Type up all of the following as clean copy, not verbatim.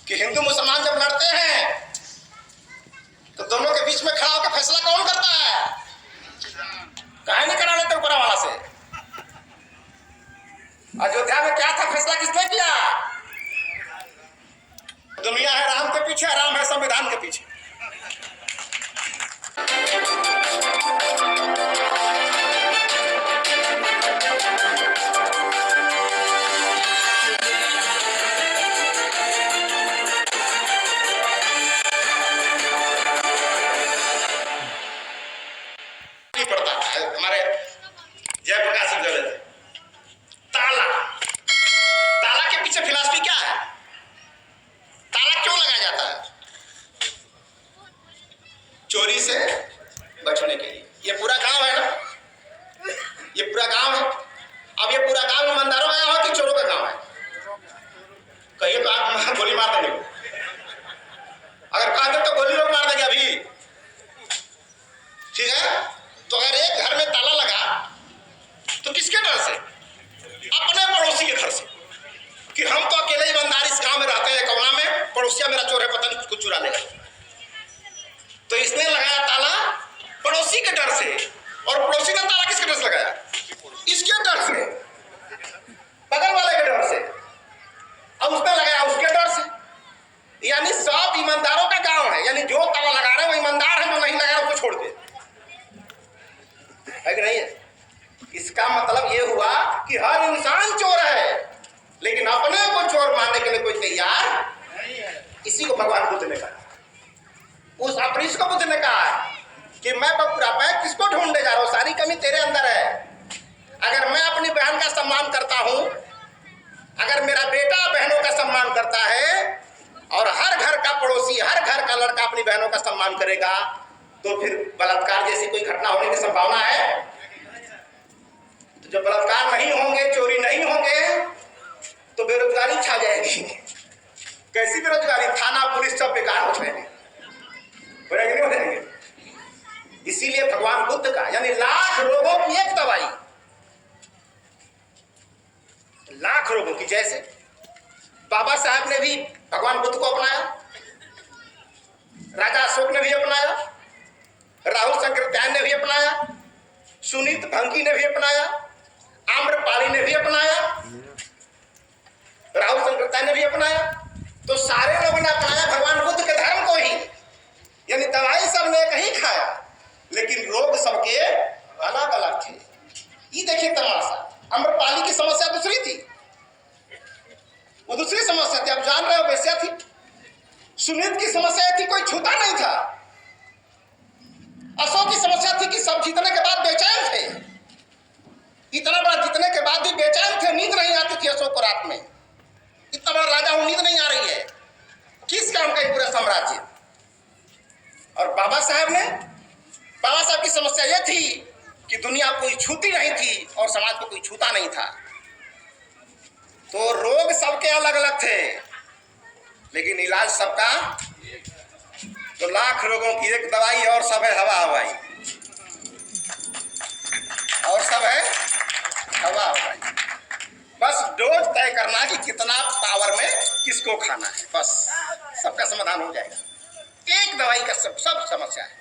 कि हिंदू मुसलमान जब लड़ते हैं तो दोनों के बीच में खड़ा होकर फैसला कौन करता है? काहे नहीं करा लेते ऊपर वाला से? अयोध्या में क्या था, फैसला किसने किया? दुनिया है राम के पीछे, राम है संविधान के पीछे। पड़ता है हमारे जयप्रकाश सिंह थे। ताला के पीछे फिलॉसफी क्या है? ताला क्यों लगाया जाता है? चोरी से बचने के लिए। ये पूरा गांव है ना, ये पूरा गांव है। अब ये पूरा गांव ईमानदारों आया हो कि चोरों का गांव है? कहिए तो आप गोली मार देंगे। अगर कहा दे तो गोली लोग मार देंगे अभी, ठीक है? तो अगर एक घर में ताला लगा तो किसके डर से? अपने पड़ोसी के घर से, कि हम तो अकेले ईमानदार इस गांव में रहते हैं, कौना में पड़ोसिया मेरा चोर है, पता नहीं कुछ चुरा लेगा। तो इसने लगाया ताला पड़ोसी के डर से, और पड़ोसी ने ताला किसके डर से लगाया? इसके डर से, बगल वाले के डर से। अब उसने लगाया उसके डर से। यानी सब ईमानदारों का गांव है। यानी जो ताला लगा रहे हैं वो ईमानदार है, जो नहीं लगा रहे उसको छोड़ दे, है कि नहीं है? इसका मतलब ये हुआ कि हर इंसान चोर है, लेकिन अपने को चोर मानने के लिए कोई तैयार नहीं है। इसी को भगवान बुद्ध ने कहा, उस अपरिश को बुद्ध ने कहा कि मैं किसको ढूंढने जा रहा हूं? सारी कमी तेरे अंदर है। अगर मैं अपनी बहन का सम्मान करता हूं, अगर मेरा बेटा बहनों का सम्मान करता है, और हर घर का पड़ोसी, हर घर का लड़का अपनी बहनों का सम्मान करेगा, तो फिर बलात्कार जैसी कोई घटना होने की संभावना है? तो जब बलात्कार नहीं होंगे, चोरी नहीं होंगे, तो बेरोजगारी छा जाएगी। कैसी बेरोजगारी? थाना पुलिस सब बेकार हो जाएंगे, नहीं हो जाएंगे। इसीलिए भगवान बुद्ध का, यानी लाख रोगों की एक दवाई, लाख रोगों की। जैसे बाबा साहब ने भी भगवान बुद्ध को अपनाया, राजा अशोक ने भी अपनाया, राहुल शंकराचार्य ने भी अपनाया, सुनीत भंगी ने भी अपनाया, आम्रपाली ने भी अपनाया, राहुल शंकराचार्य ने भी अपनाया। तो सारे लोगों ने अपनाया भगवान बुद्ध के धर्म को ही। यानी दवाई सबने कहीं खाया, लेकिन रोग सबके अलग अलग थे। ये देखिए तमाशा, आम्रपाली की समस्या दूसरी थी, वो दूसरी समस्या थी, आप जान रहे हो, वैसे थी। सुनीत की समस्या थी कोई छूता नहीं था। अशोक की समस्या थी कि सब जीतने के बाद बेचैन थे, इतना बड़ा जीतने के बाद भी बेचैन थे, नींद नहीं आती थी अशोक को रात में। इतना बड़ा राजा हूं, नींद नहीं आ रही है, किस काम का पूरा साम्राज्य। और बाबा साहब की समस्या यह थी कि दुनिया कोई छूती नहीं थी और समाज को कोई छूता नहीं था। तो रोग सबके अलग अलग थे, लेकिन इलाज सबका। तो लाख रोगों की एक दवाई, और सब है हवा हवाई, और सब है हवा हवाई। बस डोज तय करना कि कितना पावर में किसको खाना है, बस सबका समाधान हो जाएगा। एक दवाई का सब समस्या है।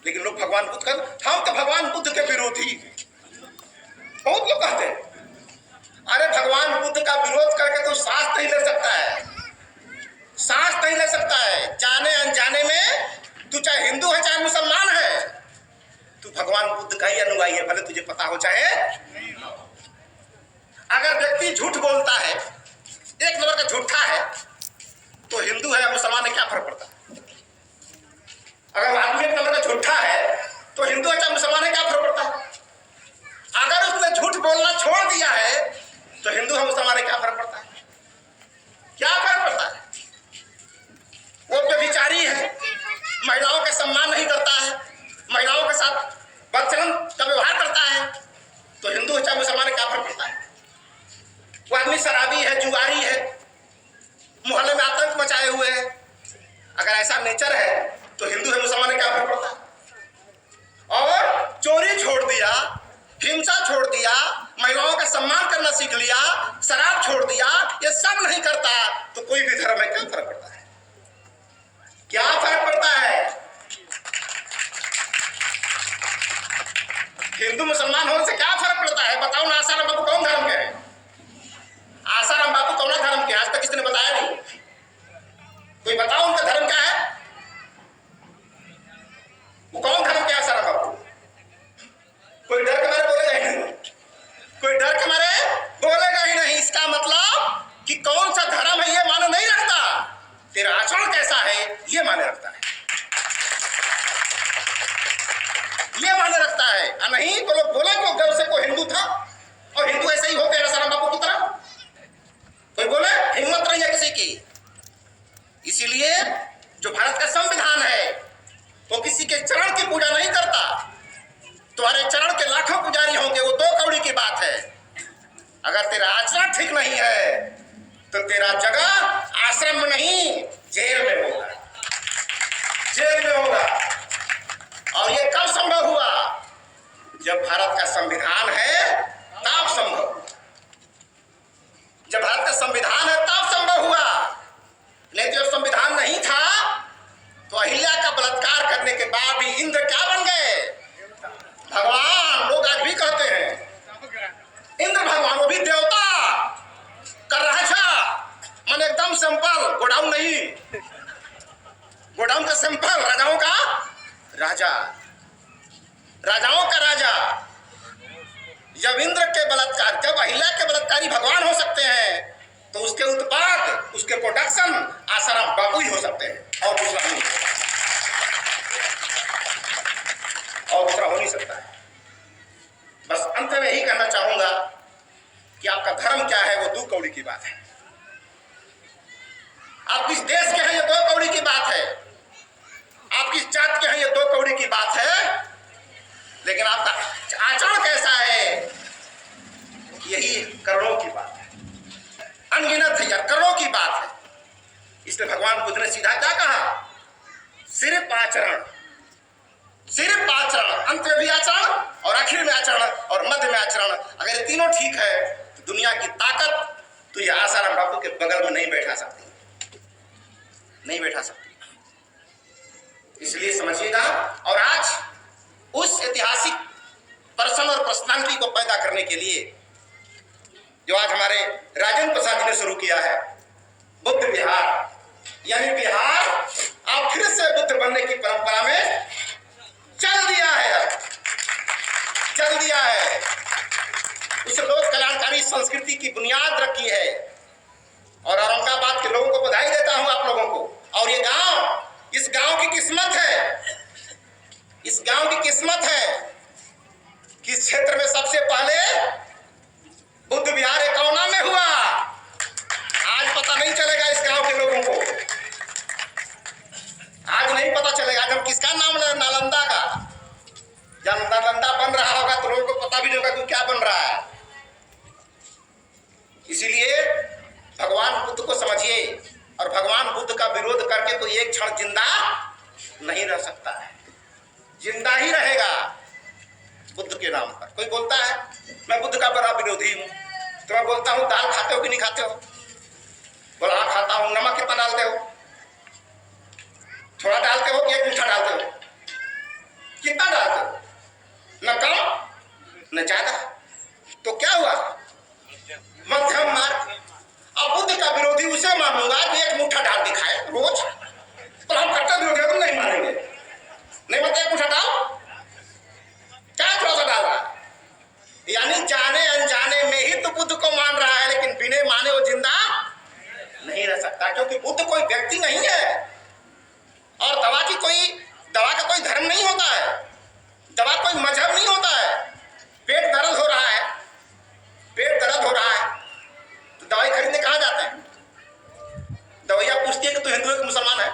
लेकिन लोग भगवान बुद्ध का, हम तो भगवान बुद्ध के विरोधी, बहुत लोग कहते हैं अरे भगवान बुद्ध का विरोध करके तो सांस नहीं ले सकता है, सांस नहीं ले सकता है। जाने अनजाने में तू चाहे हिंदू है चाहे मुसलमान है, तू भगवान बुद्ध का ही अनुयायी है, भले तुझे पता हो चाहे नहीं हो। अगर व्यक्ति झूठ बोलता है, एक नंबर का झूठा है, तो हिंदू है या मुसलमान है क्या फर्क पड़ता है? अगर आदमी एक नंबर का झूठा है, तो हिंदू है चाहे मुसलमान है क्या फर्क पड़ता है? अगर उसने झूठ बोलना छोड़ दिया है, तो हिंदू है मुसलमान है क्या फर्क पड़ता है? क्या फर्क पड़ता है? वो व्यभिचारी है, महिलाओं का सम्मान नहीं करता है, महिलाओं के साथ बदचलन का व्यवहार करता है, तो हिंदू है चाहे मुसलमान है क्या फर्क पड़ता है? वो आदमी शराबी है, जुआरी है, मोहल्ले में आतंक मचाए हुए है, अगर ऐसा नेचर है तो हिंदू है मुसलमान है क्या फर्क पड़ता है? और चोरी छोड़ दिया, हिंसा छोड़ दिया, महिलाओं का सम्मान करना सीख लिया, शराब छोड़ दिया, ये सब नहीं करता, तो कोई भी धर्म है क्या फर्क पड़ता है? इसीलिए जो भारत का संविधान है वो किसी के चरण की पूजा नहीं करता। तुम्हारे चरण के लाखों पुजारी होंगे, वो 2 कौड़ी की बात है। अगर तेरा आचरण ठीक नहीं है तो तेरा जगह आश्रम में नहीं, जेल में होगा, जेल में होगा। और ये कब संभव हुआ? जब भारत का संविधान है तब संभव हुआ। जब भारत का संविधान है तब संभव हुआ। नहीं तो संविधान नहीं था तो अहिल्या का बलात्कार करने के बाद भी इंद्र क्या बन गए? भगवान। लोग आज भी कहते हैं इंद्र भगवान, वो भी देवता कर राजा, मन एकदम सिंपल, गोडाउन नहीं, गोडाउन का सिंपल, राजाओं का राजा, राजाओं का राजा। जब इंद्र के बलात्कार, जब अहिल्या के बलात्कारी भगवान हो सकते हैं तो उसके उत्पाद, उसके प्रोडक्शन आसाराम बाबू ही हो सकते हैं, और दूसरा नहीं, और दूसरा हो नहीं सकता है। बस अंत में यही कहना चाहूंगा कि आपका धर्म क्या है वो 2 कौड़ी की बात है। आप किस देश के हैं ये 2 कौड़ी की बात है। आप किस जात के हैं ये 2 कौड़ी की बात है। लेकिन आपका आचरण कैसा है यही करोड़ों की बात है, अनगिनत है यार, करोड़ों की बात है। इसलिए भगवान बुद्ध ने सीधा क्या कहा? सिर्फ आचरण, सिर्फ आचरण, अंत में भी आचरण और आखिर में आचरण और मध्य में आचरण। अगर ये तीनों ठीक है तो दुनिया की ताकत तो ये आसाराम बापू के बगल में नहीं बैठा सकती, नहीं बैठा सकती। इसलिए समझिएगा। और आज उस ऐतिहासिक पर्सन और पर्सनालिटी को पैदा करने के लिए जो आज हमारे राजेंद्र प्रसाद जी ने शुरू किया है, बुद्ध विहार, यानी बिहार आप फिर से बुद्ध बनने की परंपरा में चल दिया है, चल दिया है। उस लोक कल्याणकारी संस्कृति की बुनियाद रखी है। और औरंगाबाद के लोगों को बधाई देता हूं, आप लोगों को। और ये गांव, इस गांव की किस्मत है, इस गांव की किस्मत है कि इस क्षेत्र में सबसे पहले बुद्ध विहार एकौना में हुआ। आज पता नहीं चलेगा इस गांव के लोगों को, आज नहीं पता चलेगा। आज हम किसका नाम ले, नालंदा का। जब नालंदा बन रहा होगा तो लोगों को पता भी नहीं होगा कि क्या बन रहा है। इसीलिए भगवान बुद्ध को समझिए, और भगवान बुद्ध का विरोध करके कोई एक क्षण जिंदा नहीं रह सकता है, जिंदा ही रहेगा बुद्ध के नाम पर। कोई बोलता है मैं बुद्ध का बड़ा विरोधी हूं, तो मैं बोलता हूं दाल खाते हो कि नहीं खाते हो? बोला हाँ खाता हूं। नमक कितना डालते हो? थोड़ा डालते हो कि 1 मुट्ठा डालते हो? कितना डालते हो? न कम न ज्यादा। तो क्या हुआ? मध्यम मार्ग। अब बुद्ध का विरोधी उसे मानूंगा कि 1 मुट्ठा डाल के खाए रोज, तो हम कट्टर विरोधी तो नहीं मानेंगे। नहीं मतलब 1 मुट्ठा डाल, क्या थोड़ा सा डाल रहा है? यानी जाने अनजाने में ही तो बुद्ध को मान रहा है, लेकिन बिना माने वो जिंदा नहीं रह सकता। क्योंकि बुद्ध कोई व्यक्ति नहीं है, और दवा का कोई धर्म नहीं होता है, दवा कोई मजहब नहीं होता है। पेट दर्द हो रहा है, पेट दर्द हो रहा है तो दवाई खरीदने कहाँ जाते हैं? दवाइयाँ पूछती है कि तू हिंदू है कि मुसलमान है?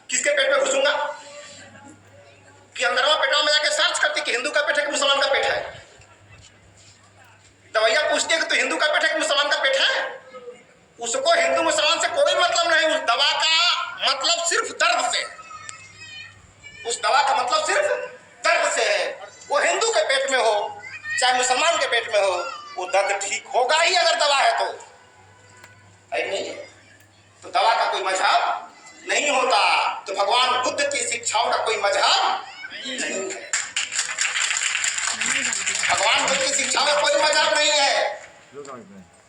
किसके पेट में घुसूंगा? कि अंदरवा पेटवा में जाके सर्च करती कि हिंदू का पेट है कि मुसलमान का पेट है। दवाइयाँ पूछती है कि तू हिंदू का पेट है कि मुसलमान का पेट है? उसको हिंदू मुसलमान से कोई मतलब नहीं। उस दवा का मतलब सिर्फ दर्द से, उस दवा का मतलब सिर्फ दर्द से है। वो हिंदू के पेट में हो चाहे मुसलमान के पेट में हो, वो दर्द ठीक होगा ही अगर दवा है तो। नहीं है तो दवा का कोई मजहब नहीं होता। तो भगवान बुद्ध की शिक्षाओं का कोई मजहब नहीं है। भगवान बुद्ध की शिक्षाओं में कोई मजहब नहीं है।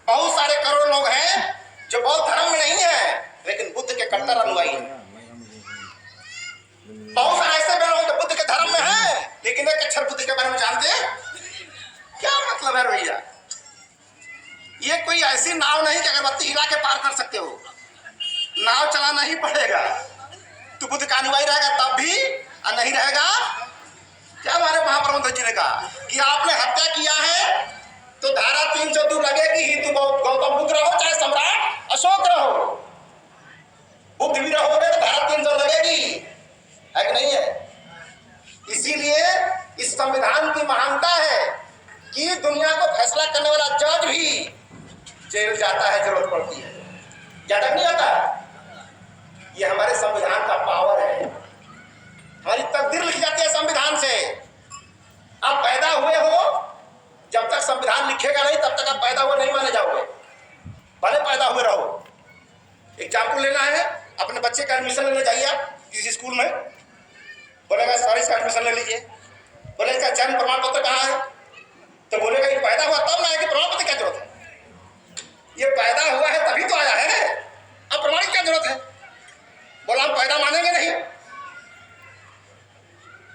बहुत सारे करोड़ लोग हैं जो बौद्ध धर्म में नहीं है लेकिन बुद्ध के कट्टर अनुयायी हैं। बहुत सारे ऐसे लोग जो बुद्ध के धर्म में हैं लेकिन एक अक्षर बुद्ध के बारे में जानते हैं। क्या मतलब है भैया? ये कोई ऐसी नाव नहीं कि अगरबत्ती हिला के पार कर सकते हो। नाव चलाना ही पड़ेगा। तो बुद्ध का अनुयायी रहेगा तब भी, और नहीं रहेगा। क्या हमारे महाप्रबंधक जी ने कहा कि आपने हत्या किया है तो धारा 302 लगेगी ही। तुम गौतम बुद्ध रहो चाहे सम्राट अशोक रहो। एग्जाम्पल लेना है, अपने बच्चे का एडमिशन लेने जाइए आप किसी स्कूल में, बोलेगा सर इसका एडमिशन ले लीजिए, बोले इसका जन्म प्रमाण पत्र कहाँ है, तो बोलेगा ये पैदा हुआ तब ना है कि प्रमाण पत्र क्या जरूरत है, ये पैदा हुआ है तभी तो आया है, अब प्रमाण की क्या जरूरत है। बोला हम पैदा मानेंगे नहीं,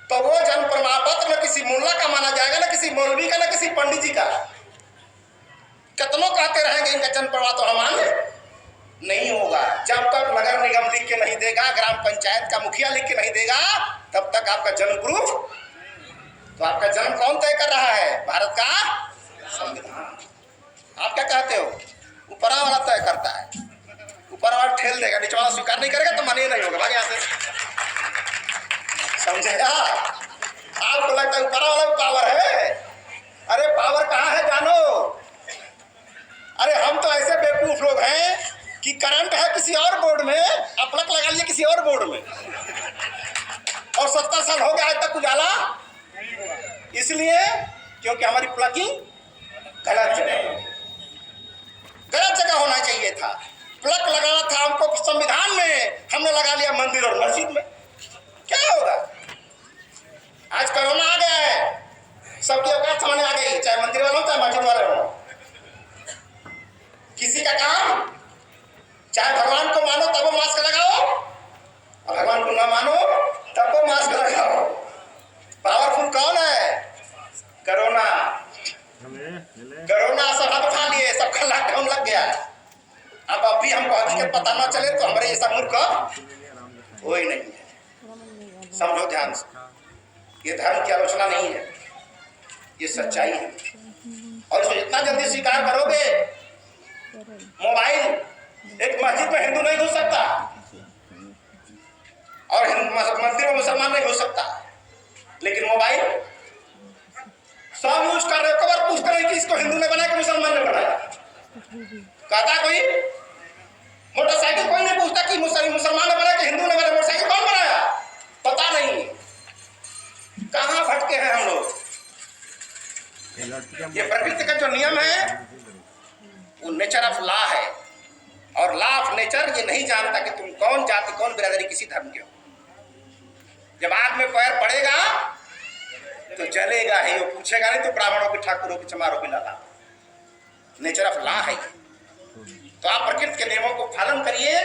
तो वो जन्म प्रमाण पत्र न किसी मुल्ला का माना जाएगा, ना किसी मौलवी का, ना किसी पंडित जी का। कितनों कहते रहेंगे इनका जन्म प्रमाण तो हम मान लें, नहीं होगा। जब तक नगर निगम लिख के नहीं देगा, ग्राम पंचायत का मुखिया लिख के नहीं देगा, तब तक आपका जन्म प्रूफ। तो आपका जन्म कौन तय कर रहा है? भारत का संविधान। आप क्या कहते हो? ऊपर वाला तय करता है, ऊपर वाला ठेल देगा, नीचे वाला स्वीकार नहीं करेगा तो मान्य नहीं होगा, भाग यहाँ से। समझेगा? आपको लगता है ऊपर वाला पावर है, अरे पावर कहाँ है जानो। अरे हम तो ऐसे बेवकूफ लोग हैं कि करंट है किसी और बोर्ड में, आप प्लग लगा लिए किसी और बोर्ड में, और 70 साल हो गया आज तक उजाला, इसलिए क्योंकि हमारी प्लगिंग गलत जगह होना चाहिए था। प्लग लगाना था हमको संविधान में, हमने लगा लिया मंदिर और मस्जिद में। क्या होगा? आज कोरोना आ गया है, सबकी औकात सामने आ गई, चाहे मंदिर वाले हो चाहे मस्जिद वाले हो। किसी का काम, चाहे भगवान को मानो तब वो मास्क लगाओ, और भगवान को ना मानो तब वो मास्क लगाओ। पावरफुल कौन है? कोरोना। कोरोना सब हाथ उठा लिए, सबका लॉकडाउन लग गया। अब भी हमको हकीकत पता ना चले तो हमारे जैसा मूर्ख कोई नहीं है। समझो ध्यान से, ये धर्म की आलोचना नहीं है, ये सच्चाई है। और इसको जितना जल्दी स्वीकार करोगे, मोबाइल, एक मस्जिद में हिंदू नहीं घुस सकता और मंदिर में मुसलमान नहीं घुस सकता, लेकिन मोबाइल सब यूज कर रहे हो, कबर पूछते नहीं कि इसको हिंदू ने बनाया कि मुसलमान ने बनाया। कहता कोई मोटरसाइकिल कोई नहीं पूछता कि मुसलमान ने बनाया कि हिंदू ने बनाया, मोटरसाइकिल कौन बनाया पता नहीं। कहाँ भटके हैं हम लोग। ये प्रकृति का जो नियम है वो नेचर ऑफ लॉ है, और लॉ ऑफ नेचर ये नहीं जानता कि तुम कौन जाति, कौन बिरादरी, किसी धर्म के हो। जब आग में पैर पड़ेगा तो जलेगा ही, वो पूछेगा नहीं तो ब्राह्मणों की, ठाकुरों की, चमारों की लगा। नेचर ऑफ लॉ है। तो आप प्रकृति के नियमों को पालन करिए,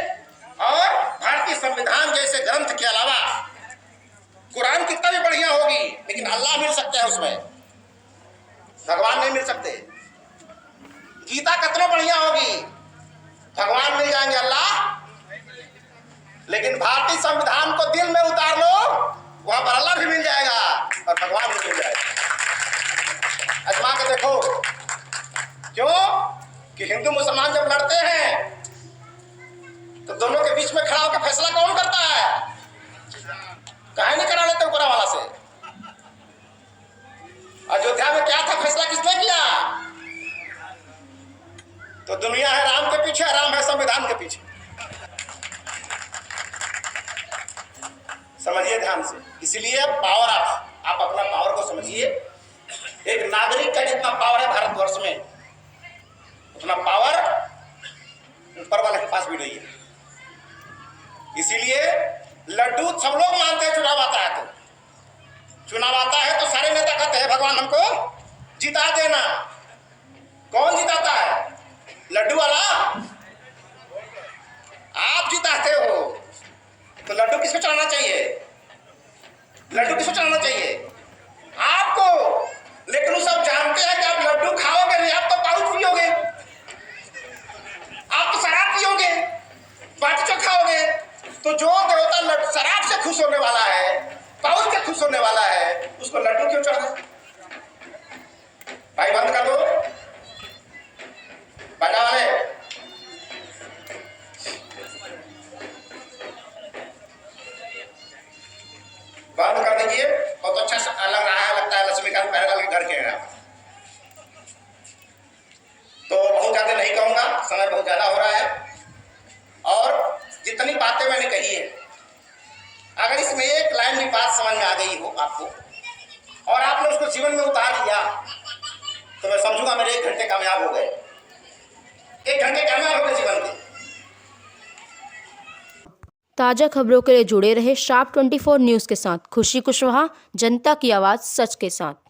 और भारतीय संविधान जैसे ग्रंथ के अलावा कुरान कितना भी बढ़िया होगी, लेकिन अल्लाह मिल सकते हैं उसमें, भगवान नहीं मिल सकते। गीता कितना बढ़िया होगी, भगवान मिल जाएंगे, अल्लाह। लेकिन भारतीय संविधान को दिल में उतार लो, वहां पर अल्लाह भी मिल जाएगा और भगवान भी मिल जाएगा। आजमा के देखो। क्यों? कि हिंदू मुसलमान जब लड़ते हैं तो दोनों के बीच में खड़ा होकर फैसला कौन करता है? काहे नहीं करा लेते ऊपर वाला से? अयोध्या में क्या था, फैसला किसने किया? तो दुनिया है राम के पीछे, राम है संविधान के पीछे। समझिए ध्यान से। इसलिए पावर आप अपना पावर को समझिए। एक नागरिक का जितना पावर है भारतवर्ष में, उतना पावर ऊपर वाले के पास भी नहीं है। इसीलिए लड्डू सब लोग मानते हैं, चुनाव आता है तो सारे नेता कहते हैं भगवान हमको जिता देना। कौन जिताता है? लड्डू वाला। आप जिताते हो तो लड्डू किसको चढ़ाना चाहिए? लड्डू किसको चढ़ाना चाहिए? आपको। लेकिन वो सब जानते हैं कि आप लड्डू खाओगे नहीं, आप तो पाउच पियोगे, आप तो शराब पियोगे, बाटी चोखा खाओगे। तो जो देवता शराब से खुश होने वाला है, पाउच से खुश होने वाला है, उसको लड्डू क्यों चढ़ा? भाई बंद कर दो, बना वाले। बंद कर दीजिए। बहुत अच्छा लग रहा है, लगता है लक्ष्मीकांत पहलवाल के घर के हैं। तो बहुत ज्यादा नहीं कहूंगा, समय बहुत ज्यादा हो रहा है। और जितनी बातें मैंने कही है, अगर इसमें एक लाइन भी बात समझ में आ गई हो आपको, और आपने उसको जीवन में उतार लिया, तो मैं समझूंगा मेरे 1 घंटे कामयाब हो गए। 1 घंटे कामयाब हो गए जीवन के। ताज़ा खबरों के लिए जुड़े रहे शार्प 24 न्यूज़ के साथ। खुशी कुशवाहा, जनता की आवाज़ सच के साथ।